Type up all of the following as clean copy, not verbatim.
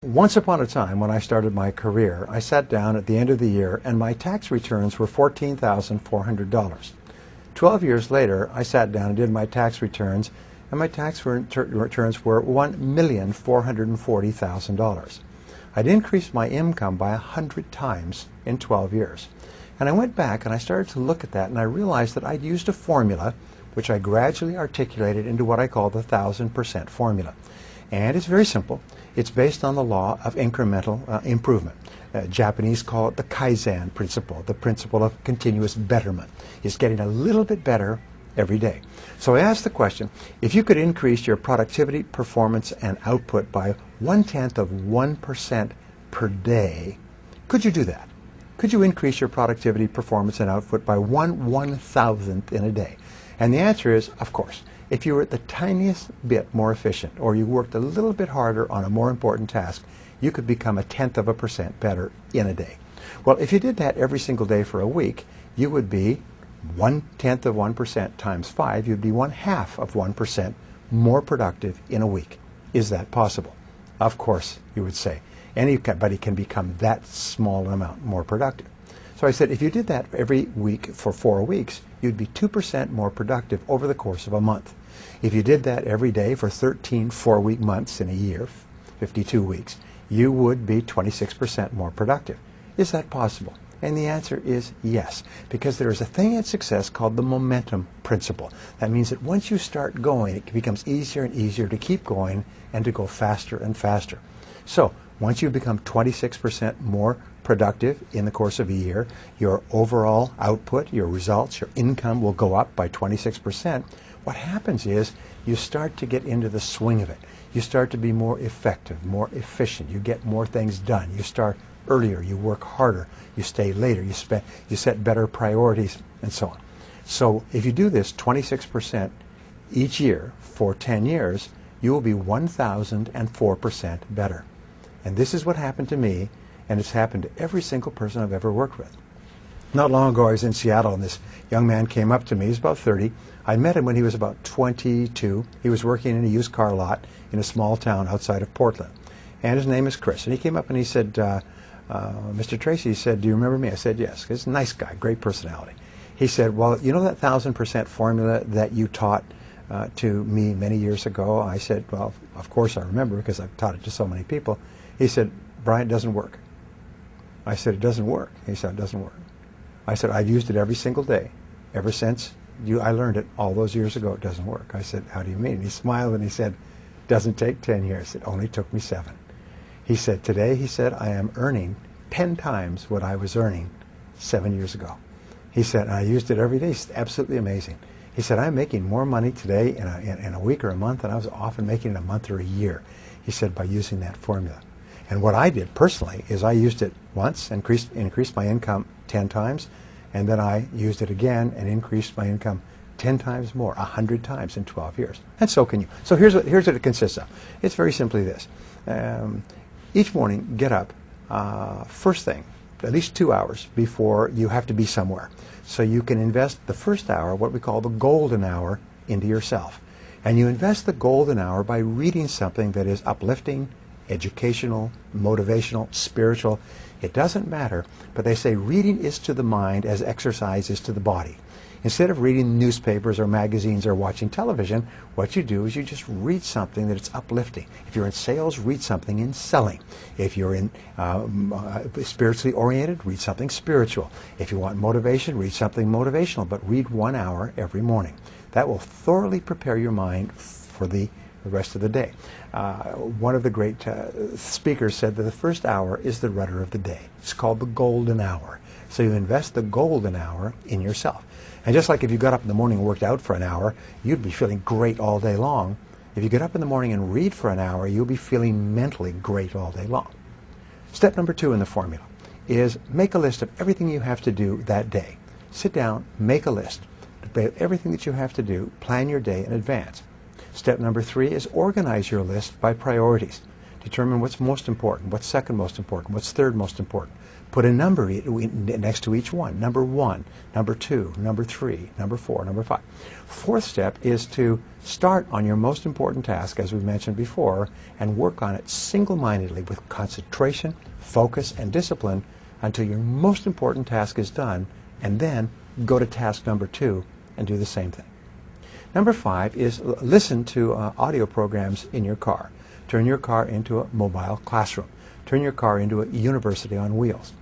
Once upon a time, when I started my career, I sat down at the end of the year and my tax returns were $14,400. 12 years later, I sat down and did my tax returns, and my tax returns were $1,440,000. I'd increased my income by 100 times in 12 years. And I went back and I started to look at that, and I realized that I'd used a formula which I gradually articulated into what I call the 1,000% formula. And it's very simple. It's based on the law of incremental improvement. Japanese call it the Kaizen principle, the principle of continuous betterment. It's getting a little bit better every day. So I asked the question, if you could increase your productivity, performance, and output by 0.1% per day, could you do that? Could you increase your productivity, performance, and output by 1/1000th in a day? And the answer is, of course. If you were the tiniest bit more efficient, or you worked a little bit harder on a more important task, you could become 0.1% better in a day. Well, if you did that every single day for a week, you would be 0.1% times 5, you'd be 0.5% more productive in a week. Is that possible? Of course, you would say. Anybody can become that small amount more productive. So I said, if you did that every week for 4 weeks, you'd be 2% more productive over the course of a month. If you did that every day for 13 4-week months in a year, 52 weeks, you would be 26% more productive. Is that possible? And the answer is yes, because there is a thing in success called the momentum principle. That means that once you start going, it becomes easier and easier to keep going and to go faster and faster. So once you become 26% more productive in the course of a year, your overall output, your results, your income will go up by 26%. What happens is you start to get into the swing of it. You start to be more effective, more efficient. You get more things done. You start earlier. You work harder. You stay later. You set better priorities, and so on. So if you do this 26% each year for 10 years, you will be 1,004% better. And this is what happened to me, and it's happened to every single person I've ever worked with. Not long ago, I was in Seattle, and this young man came up to me. He's about 30. I met him when he was about 22. He was working in a used car lot in a small town outside of Portland. And his name is Chris. And he came up and he said, Mr. Tracy, he said, do you remember me? I said, yes. He's a nice guy, great personality. He said, well, you know that 1,000% formula that you taught to me many years ago? I said, well, of course I remember, because I've taught it to so many people. He said, Brian, it doesn't work. I said, it doesn't work. He said, it doesn't work. I said, I've used it every single day ever since I learned it all those years ago. It doesn't work. I said, how do you mean? And he smiled and he said, it doesn't take 10 years. It only took me 7. He said, today, he said, I am earning 10 times what I was earning 7 years ago. He said, I used it every day. It's absolutely amazing. He said, I'm making more money today in a week or a month than I was often making in a month or a year. He said, by using that formula. And what I did personally is I used it once and increased my income 10 times, and then I used it again and increased my income 10 times more, 100 times in 12 years. And so can you. So here's what it consists of. It's very simply this. Each morning, get up first thing, at least 2 hours before you have to be somewhere. So you can invest the first hour, what we call the golden hour, into yourself. And you invest the golden hour by reading something that is uplifting, educational, motivational, spiritual. It doesn't matter, but they say reading is to the mind as exercise is to the body. Instead of reading newspapers or magazines or watching television, what you do is you just read something that it's uplifting. If you're in sales, read something in selling. If you're in spiritually oriented, read something spiritual. If you want motivation, read something motivational, but read 1 hour every morning. That will thoroughly prepare your mind for the rest of the day. One of the great speakers said that the first hour is the rudder of the day. It's called the golden hour. So you invest the golden hour in yourself. And just like if you got up in the morning and worked out for an hour, you'd be feeling great all day long. If you get up in the morning and read for an hour, you'll be feeling mentally great all day long. Step number 2 in the formula is make a list of everything you have to do that day. Sit down, make a list of everything that you have to do, plan your day in advance. Step number 3 is organize your list by priorities. Determine what's most important, what's second most important, what's third most important. Put a number next to each one. Number 1, number 2, number 3, number 4, number 5. Fourth step is to start on your most important task, as we mentioned before, and work on it single-mindedly with concentration, focus, and discipline until your most important task is done, and then go to task number 2 and do the same thing. Number 5 is listen to audio programs in your car. Turn your car into a mobile classroom. Turn your car into a university on wheels.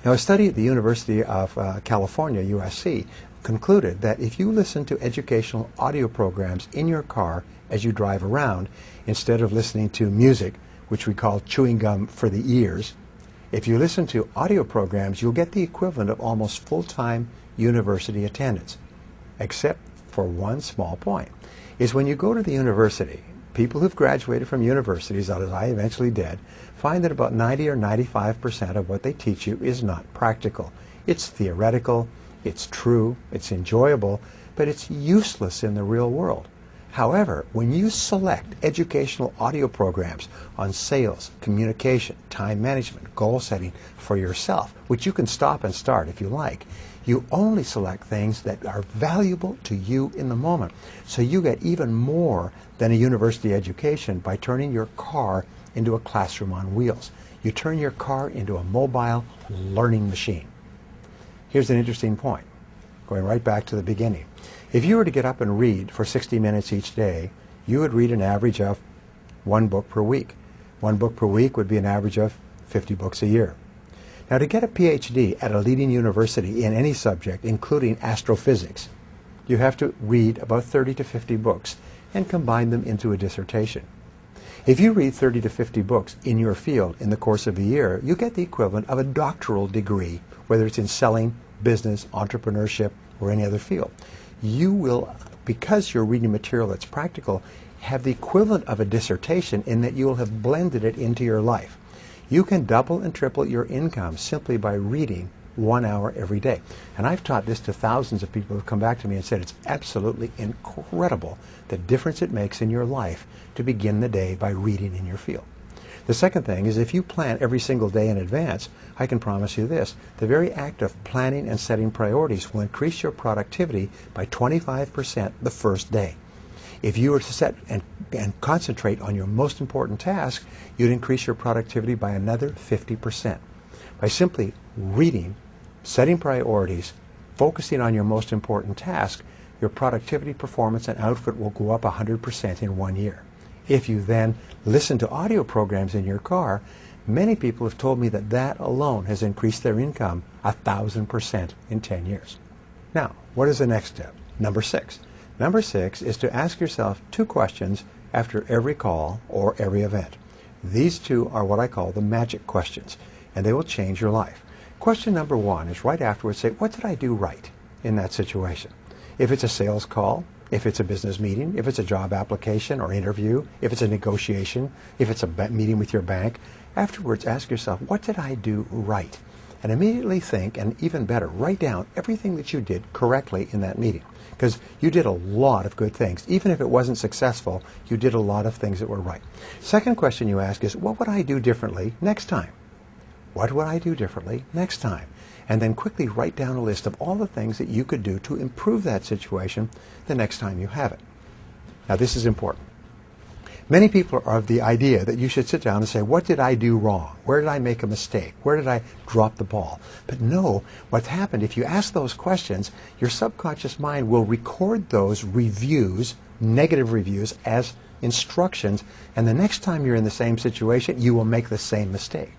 Now, a study at the University of California, USC, concluded that if you listen to educational audio programs in your car as you drive around, instead of listening to music, which we call chewing gum for the ears, if you listen to audio programs, you'll get the equivalent of almost full-time university attendance, except for one small point, is when you go to the university, people who've graduated from universities, as I eventually did, find that about 90 or 95% of what they teach you is not practical. It's theoretical, it's true, it's enjoyable, but it's useless in the real world. However, when you select educational audio programs on sales, communication, time management, goal setting for yourself, which you can stop and start if you like, you only select things that are valuable to you in the moment. So you get even more than a university education by turning your car into a classroom on wheels. You turn your car into a mobile learning machine. Here's an interesting point, going right back to the beginning. If you were to get up and read for 60 minutes each day, you would read an average of 1 book per week. 1 book per week would be an average of 50 books a year. Now, to get a PhD at a leading university in any subject, including astrophysics, you have to read about 30 to 50 books and combine them into a dissertation. If you read 30 to 50 books in your field in the course of a year, you get the equivalent of a doctoral degree, whether it's in selling, business, entrepreneurship, or any other field. You will, because you're reading material that's practical, have the equivalent of a dissertation in that you will have blended it into your life. You can double and triple your income simply by reading 1 hour every day. And I've taught this to thousands of people who've come back to me and said it's absolutely incredible the difference it makes in your life to begin the day by reading in your field. The second thing is, if you plan every single day in advance, I can promise you this: the very act of planning and setting priorities will increase your productivity by 25% the first day. If you were to set and concentrate on your most important task, you'd increase your productivity by another 50%. By simply reading, setting priorities, focusing on your most important task, your productivity, performance, and output will go up 100% in 1 year. If you then listen to audio programs in your car, many people have told me that that alone has increased their income 1,000% in 10 years. Now, what is the next step? Number 6. Number 6 is to ask yourself 2 questions after every call or every event. These 2 are what I call the magic questions, and they will change your life. Question number 1 is right afterwards, say, what did I do right in that situation? If it's a sales call, if it's a business meeting, if it's a job application or interview, if it's a negotiation, if it's a meeting with your bank, afterwards ask yourself, what did I do right? And immediately think, and even better, write down everything that you did correctly in that meeting. Because you did a lot of good things. Even if it wasn't successful, you did a lot of things that were right. Second question you ask is, what would I do differently next time? What would I do differently next time? And then quickly write down a list of all the things that you could do to improve that situation the next time you have it. Now, this is important. Many people are of the idea that you should sit down and say, what did I do wrong? Where did I make a mistake? Where did I drop the ball? But no, what's happened, if you ask those questions, your subconscious mind will record those reviews, negative reviews, as instructions, and the next time you're in the same situation, you will make the same mistake.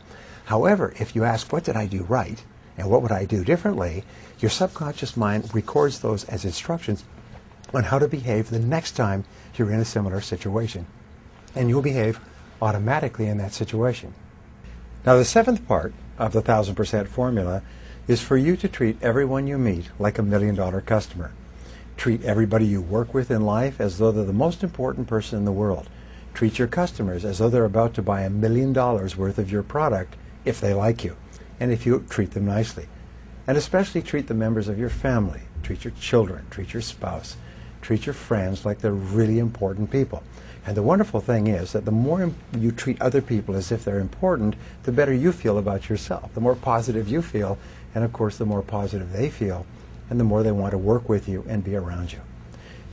However, if you ask, what did I do right? And what would I do differently? Your subconscious mind records those as instructions on how to behave the next time you're in a similar situation. And you'll behave automatically in that situation. Now, the 7th part of the 1,000% formula is for you to treat everyone you meet like a $1 million customer. Treat everybody you work with in life as though they're the most important person in the world. Treat your customers as though they're about to buy $1 million worth of your product if they like you, and if you treat them nicely. And especially treat the members of your family. Treat your children, treat your spouse, treat your friends like they're really important people. And the wonderful thing is that the more you treat other people as if they're important, the better you feel about yourself. The more positive you feel, and of course the more positive they feel, and the more they want to work with you and be around you.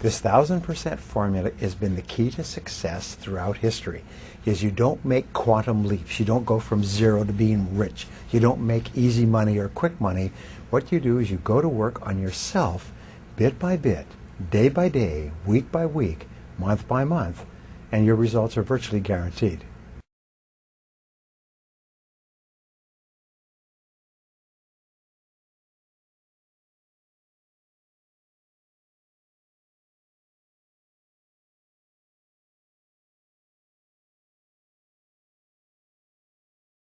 This 1000% formula has been the key to success throughout history. Is you don't make quantum leaps. You don't go from zero to being rich. You don't make easy money or quick money. What you do is you go to work on yourself bit by bit, day by day, week by week, month by month, and your results are virtually guaranteed.